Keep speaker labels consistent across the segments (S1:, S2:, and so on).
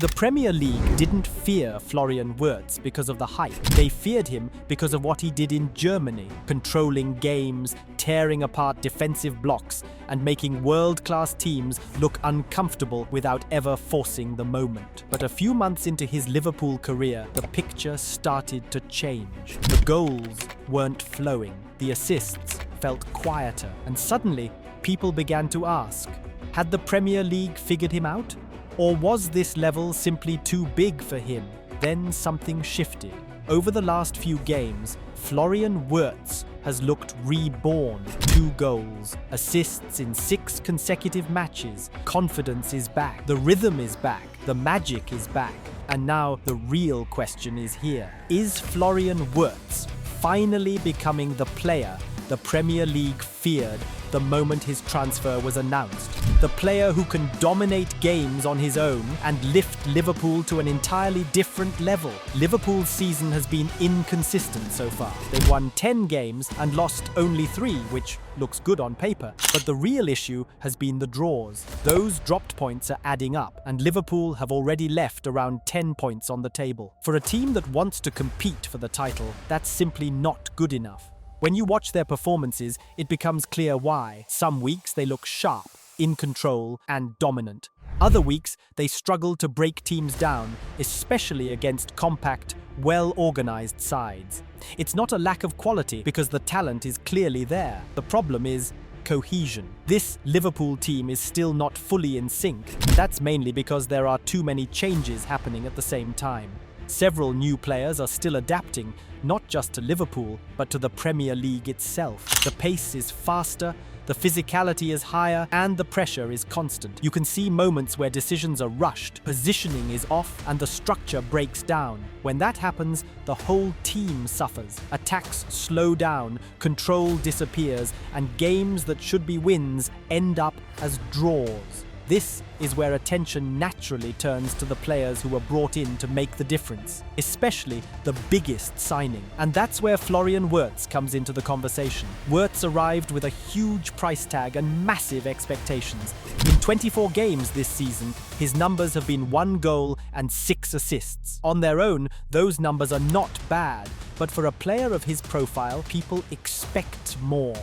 S1: The Premier League didn't fear Florian Wirtz because of the hype. They feared him because of what he did in Germany, controlling games, tearing apart defensive blocks, and making world-class teams look uncomfortable without ever forcing the moment. But a few months into his Liverpool career, the picture started to change. The goals weren't flowing, the assists felt quieter, and suddenly people began to ask, had the Premier League figured him out? Or was this level simply too big for him? Then something shifted. Over the last few games, Florian Wirtz has looked reborn. 2 goals, assists in 6 consecutive matches. Confidence is back, the rhythm is back, the magic is back. And now the real question is here. Is Florian Wirtz finally becoming the player the Premier League feared the moment his transfer was announced? The player who can dominate games on his own and lift Liverpool to an entirely different level. Liverpool's season has been inconsistent so far. They've won 10 games and lost only 3, which looks good on paper. But the real issue has been the draws. Those dropped points are adding up, and Liverpool have already left around 10 points on the table. For a team that wants to compete for the title, that's simply not good enough. When you watch their performances, it becomes clear why. Some weeks they look sharp, in control, and dominant. Other weeks they struggle to break teams down, especially against compact, well-organized sides. It's not a lack of quality because the talent is clearly there. The problem is cohesion. This Liverpool team is still not fully in sync. That's mainly because there are too many changes happening at the same time. Several new players are still adapting, not just to Liverpool, but to the Premier League itself. The pace is faster, the physicality is higher, and the pressure is constant. You can see moments where decisions are rushed, positioning is off, and the structure breaks down. When that happens, the whole team suffers. Attacks slow down, control disappears, and games that should be wins end up as draws. This is where attention naturally turns to the players who were brought in to make the difference, especially the biggest signing. And that's where Florian Wirtz comes into the conversation. Wirtz arrived with a huge price tag and massive expectations. In 24 games this season, his numbers have been 1 goal and 6 assists. On their own, those numbers are not bad, but for a player of his profile, people expect more.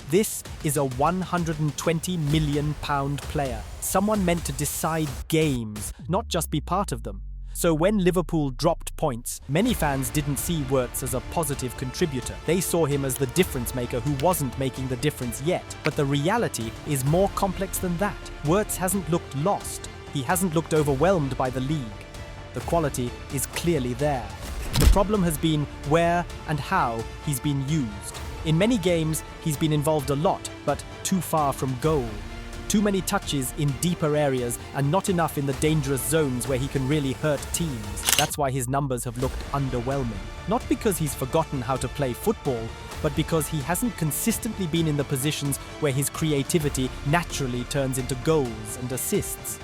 S1: This is a £120 million player, someone meant to decide games, not just be part of them. So when Liverpool dropped points, many fans didn't see Wirtz as a positive contributor. They saw him as the difference maker who wasn't making the difference yet. But the reality is more complex than that. Wirtz hasn't looked lost. He hasn't looked overwhelmed by the league. The quality is clearly there. The problem has been where and how he's been used. In many games, he's been involved a lot, but too far from goal. Too many touches in deeper areas and not enough in the dangerous zones where he can really hurt teams. That's why his numbers have looked underwhelming. Not because he's forgotten how to play football, but because he hasn't consistently been in the positions where his creativity naturally turns into goals and assists.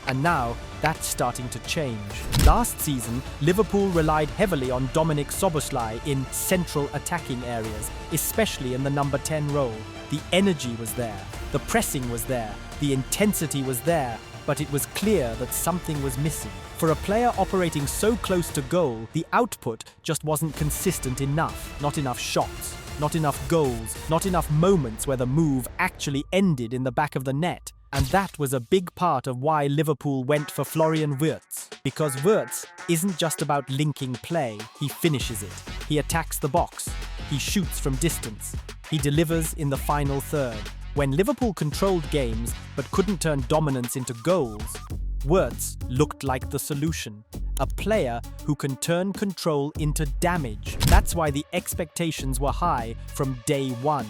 S1: And now, that's starting to change. Last season, Liverpool relied heavily on Dominik Szoboszlai in central attacking areas, especially in the number 10 role. The energy was there, the pressing was there, the intensity was there, but it was clear that something was missing. For a player operating so close to goal, the output just wasn't consistent enough. Not enough shots, not enough goals, not enough moments where the move actually ended in the back of the net. And that was a big part of why Liverpool went for Florian Wirtz. Because Wirtz isn't just about linking play, he finishes it. He attacks the box. He shoots from distance. He delivers in the final third. When Liverpool controlled games but couldn't turn dominance into goals, Wirtz looked like the solution. A player who can turn control into damage. That's why the expectations were high from day one.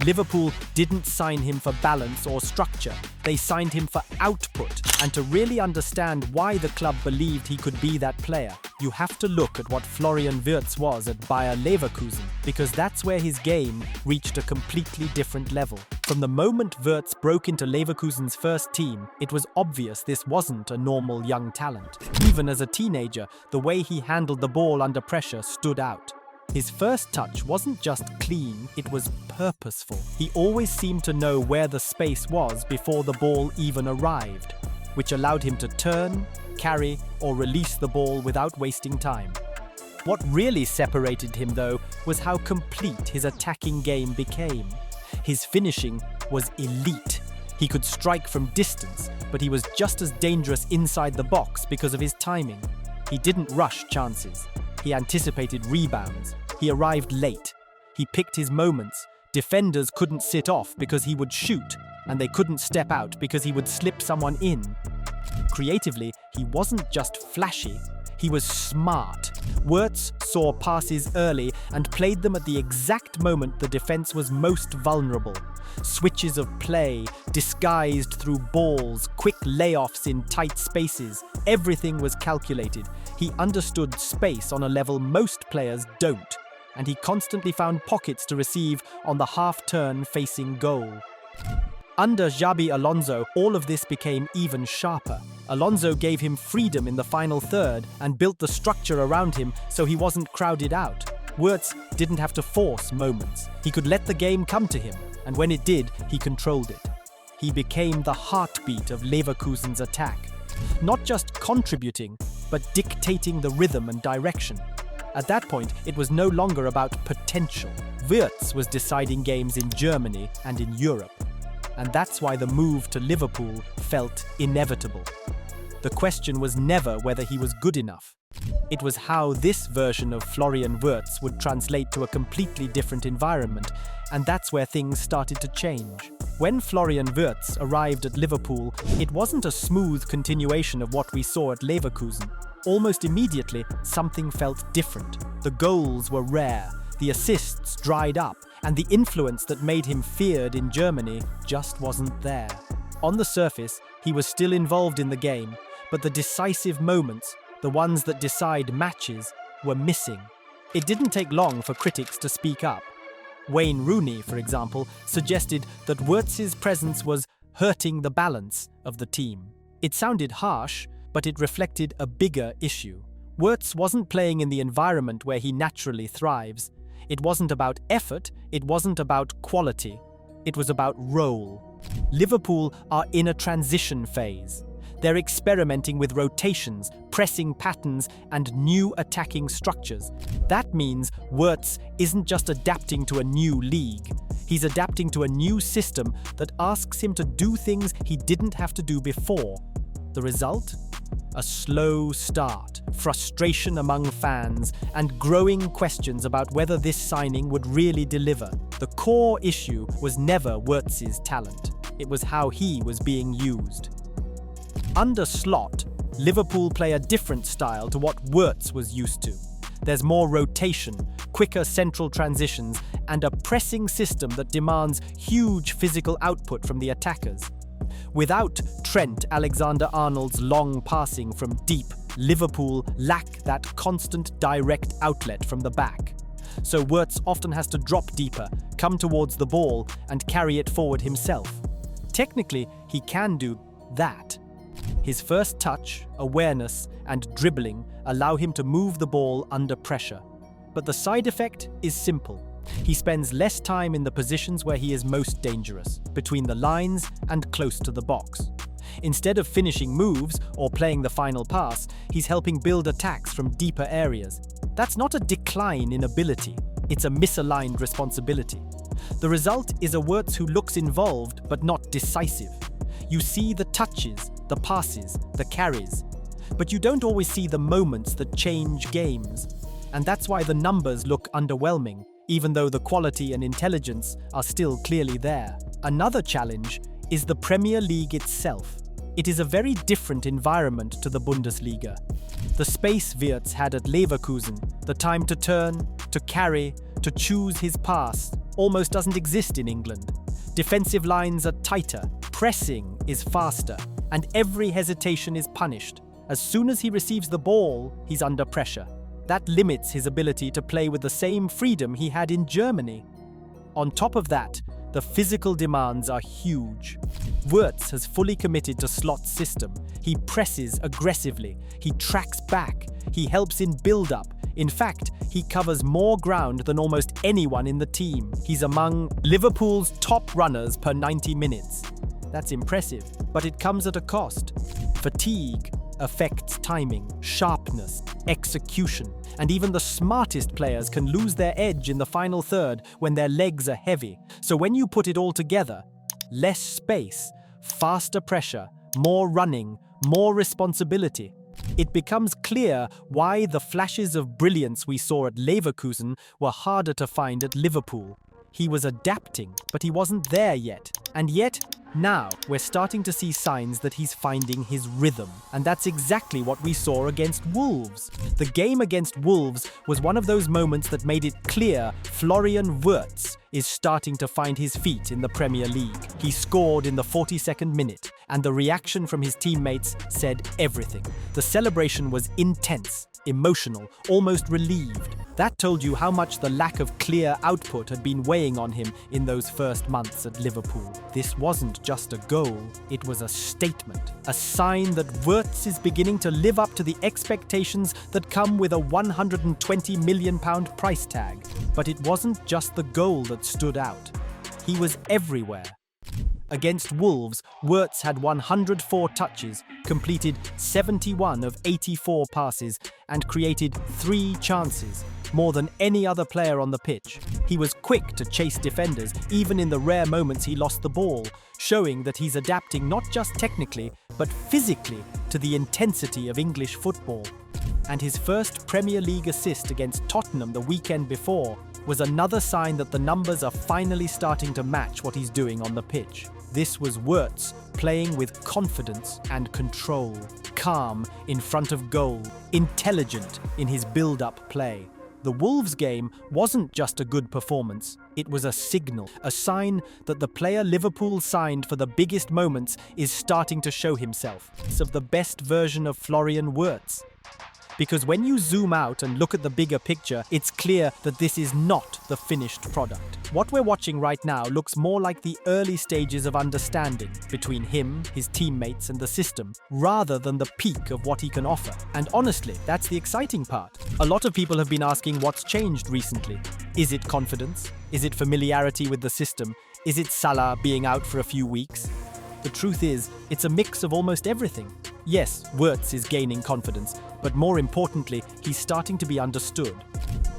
S1: Liverpool didn't sign him for balance or structure. They signed him for output. And to really understand why the club believed he could be that player, you have to look at what Florian Wirtz was at Bayer Leverkusen, because that's where his game reached a completely different level. From the moment Wirtz broke into Leverkusen's first team, it was obvious this wasn't a normal young talent. Even as a teenager, the way he handled the ball under pressure stood out. His first touch wasn't just clean, it was purposeful. He always seemed to know where the space was before the ball even arrived. which allowed him to turn, carry, or release the ball without wasting time. What really separated him, though, was how complete his attacking game became. His finishing was elite. He could strike from distance, but he was just as dangerous inside the box because of his timing. He didn't rush chances. He anticipated rebounds. He arrived late. He picked his moments. Defenders couldn't sit off because he would shoot, and they couldn't step out because he would slip someone in. Creatively, he wasn't just flashy, he was smart. Wirtz saw passes early and played them at the exact moment the defense was most vulnerable. Switches of play, disguised through balls, quick layoffs in tight spaces. Everything was calculated. He understood space on a level most players don't, and he constantly found pockets to receive on the half-turn facing goal. Under Xabi Alonso, all of this became even sharper. Alonso gave him freedom in the final third and built the structure around him so he wasn't crowded out. Wirtz didn't have to force moments. He could let the game come to him, and when it did, he controlled it. He became the heartbeat of Leverkusen's attack, not just contributing, but dictating the rhythm and direction. At that point, it was no longer about potential. Wirtz was deciding games in Germany and in Europe. And that's why the move to Liverpool felt inevitable. The question was never whether he was good enough. It was how this version of Florian Wirtz would translate to a completely different environment, and that's where things started to change. When Florian Wirtz arrived at Liverpool, it wasn't a smooth continuation of what we saw at Leverkusen. Almost immediately, something felt different. The goals were rare, the assists dried up, and the influence that made him feared in Germany just wasn't there. On the surface, he was still involved in the game, but the decisive moments, the ones that decide matches, were missing. It didn't take long for critics to speak up. Wayne Rooney, for example, suggested that Wirtz's presence was hurting the balance of the team. It sounded harsh, but it reflected a bigger issue. Wirtz wasn't playing in the environment where he naturally thrives. It wasn't about effort, it wasn't about quality. It was about role. Liverpool are in a transition phase. They're experimenting with rotations, pressing patterns, and new attacking structures. That means Wirtz isn't just adapting to a new league. He's adapting to a new system that asks him to do things he didn't have to do before. The result? A slow start, frustration among fans, and growing questions about whether this signing would really deliver. The core issue was never Wirtz's talent. It was how he was being used. Under Slot, Liverpool play a different style to what Wirtz was used to. There's more rotation, quicker central transitions, and a pressing system that demands huge physical output from the attackers. Without Trent Alexander-Arnold's long passing from deep, Liverpool lack that constant direct outlet from the back. So Wirtz often has to drop deeper, come towards the ball, and carry it forward himself. Technically, he can do that. His first touch, awareness, and dribbling allow him to move the ball under pressure. But the side effect is simple. He spends less time in the positions where he is most dangerous, between the lines and close to the box. Instead of finishing moves or playing the final pass, he's helping build attacks from deeper areas. That's not a decline in ability, it's a misaligned responsibility. The result is a Wirtz who looks involved but not decisive. You see the touches, the passes, the carries, but you don't always see the moments that change games. And that's why the numbers look underwhelming, even though the quality and intelligence are still clearly there. Another challenge is the Premier League itself. It is a very different environment to the Bundesliga. The space Wirtz had at Leverkusen, the time to turn, to carry, to choose his pass, almost doesn't exist in England. Defensive lines are tighter, pressing is faster, and every hesitation is punished. As soon as he receives the ball, he's under pressure. That limits his ability to play with the same freedom he had in Germany. On top of that, the physical demands are huge. Wirtz has fully committed to Slot's system. He presses aggressively, he tracks back, he helps in build-up. In fact, he covers more ground than almost anyone in the team. He's among Liverpool's top runners per 90 minutes. That's impressive, but it comes at a cost. Fatigue affects timing, sharpness, execution, and even the smartest players can lose their edge in the final third when their legs are heavy. So when you put it all together, less space, faster pressure, more running, more responsibility, it becomes clear why the flashes of brilliance we saw at Leverkusen were harder to find at Liverpool. He was adapting, but he wasn't there yet. And yet, now we're starting to see signs that he's finding his rhythm. And that's exactly what we saw against Wolves. The game against Wolves was one of those moments that made it clear Florian Wirtz is starting to find his feet in the Premier League. He scored in the 42nd minute, and the reaction from his teammates said everything. The celebration was intense, emotional, almost relieved. That told you how much the lack of clear output had been weighing on him in those first months at Liverpool. This wasn't just a goal, it was a statement, a sign that Wirtz is beginning to live up to the expectations that come with a £120 million price tag. But it wasn't just the goal that stood out. He was everywhere. Against Wolves, Wirtz had 104 touches, completed 71 of 84 passes, and created 3 chances, more than any other player on the pitch. He was quick to chase defenders, even in the rare moments he lost the ball, showing that he's adapting not just technically, but physically to the intensity of English football. And his first Premier League assist against Tottenham the weekend before was another sign that the numbers are finally starting to match what he's doing on the pitch. This was Wirtz playing with confidence and control, calm in front of goal, intelligent in his build-up play. The Wolves game wasn't just a good performance, it was a signal, a sign that the player Liverpool signed for the biggest moments is starting to show himself. It's of the best version of Florian Wirtz. Because when you zoom out and look at the bigger picture, it's clear that this is not the finished product. What we're watching right now looks more like the early stages of understanding between him, his teammates, and the system, rather than the peak of what he can offer. And honestly, that's the exciting part. A lot of people have been asking what's changed recently. Is it confidence? Is it familiarity with the system? Is it Salah being out for a few weeks? The truth is, it's a mix of almost everything. Yes, Wirtz is gaining confidence, but more importantly, he's starting to be understood.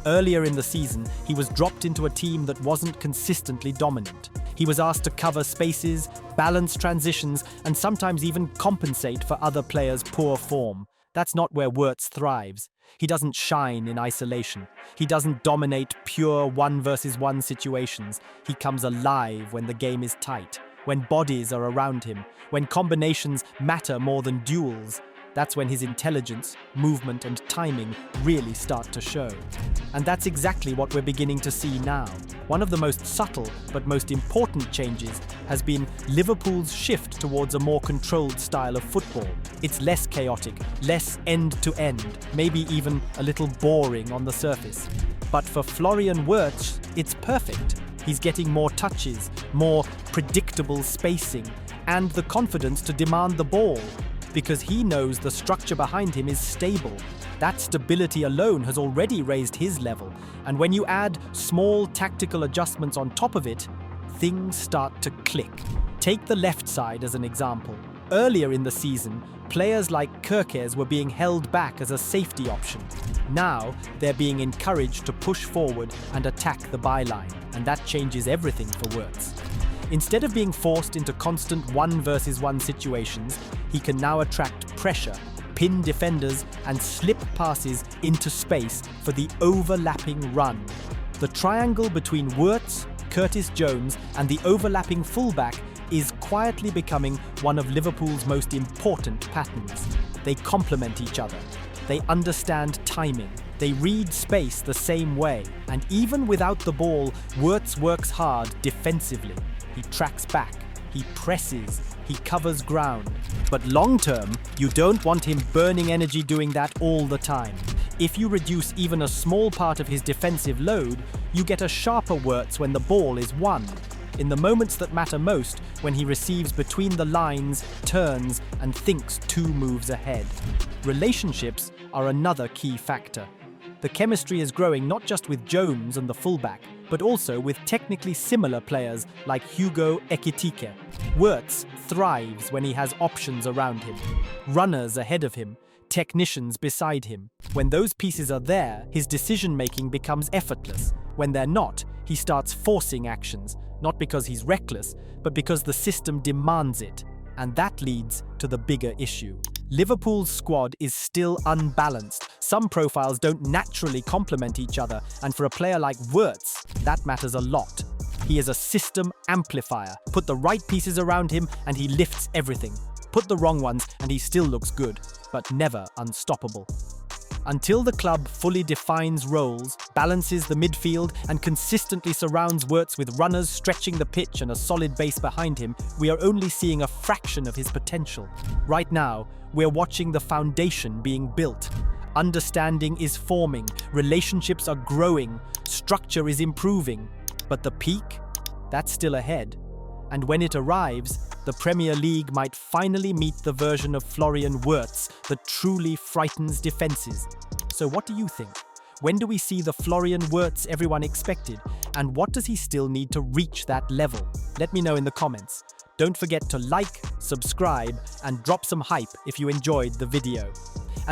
S1: Earlier in the season, he was dropped into a team that wasn't consistently dominant. He was asked to cover spaces, balance transitions, and sometimes even compensate for other players' poor form. That's not where Wirtz thrives. He doesn't shine in isolation. He doesn't dominate pure 1-versus-1 situations. He comes alive when the game is tight, when bodies are around him, when combinations matter more than duels. That's when his intelligence, movement, and timing really start to show. And that's exactly what we're beginning to see now. One of the most subtle but most important changes has been Liverpool's shift towards a more controlled style of football. It's less chaotic, less end-to-end, maybe even a little boring on the surface. But for Florian Wirtz, it's perfect. He's getting more touches, more predictable spacing, and the confidence to demand the ball, because he knows the structure behind him is stable. That stability alone has already raised his level, and when you add small tactical adjustments on top of it, things start to click. Take the left side as an example. Earlier in the season, players like Kerkez were being held back as a safety option. Now, they're being encouraged to push forward and attack the byline, and that changes everything for Wirtz. Instead of being forced into constant 1-versus-1 situations, he can now attract pressure, pin defenders, and slip passes into space for the overlapping run. The triangle between Wirtz, Curtis Jones, and the overlapping fullback is quietly becoming one of Liverpool's most important patterns. They complement each other. They understand timing. They read space the same way. And even without the ball, Wirtz works hard defensively. He tracks back, he presses, he covers ground. But long-term, you don't want him burning energy doing that all the time. If you reduce even a small part of his defensive load, you get a sharper Wirtz when the ball is won. In the moments that matter most, when he receives between the lines, turns, and thinks 2 moves ahead. Relationships are another key factor. The chemistry is growing not just with Jones and the fullback, but also with technically similar players like Hugo Ekitike. Wirtz thrives when he has options around him, runners ahead of him, technicians beside him. When those pieces are there, his decision-making becomes effortless. When they're not, he starts forcing actions, not because he's reckless, but because the system demands it. And that leads to the bigger issue. Liverpool's squad is still unbalanced. Some profiles don't naturally complement each other, and for a player like Wirtz, that matters a lot. He is a system amplifier. Put the right pieces around him and he lifts everything. Put the wrong ones and he still looks good, but never unstoppable. Until the club fully defines roles, balances the midfield, and consistently surrounds Wirtz with runners stretching the pitch and a solid base behind him, we are only seeing a fraction of his potential. Right now, we're watching the foundation being built. Understanding is forming, relationships are growing, structure is improving. But the peak? That's still ahead. And when it arrives, the Premier League might finally meet the version of Florian Wirtz that truly frightens defenses. So what do you think? When do we see the Florian Wirtz everyone expected? And what does he still need to reach that level? Let me know in the comments. Don't forget to like, subscribe, and drop some hype if you enjoyed the video.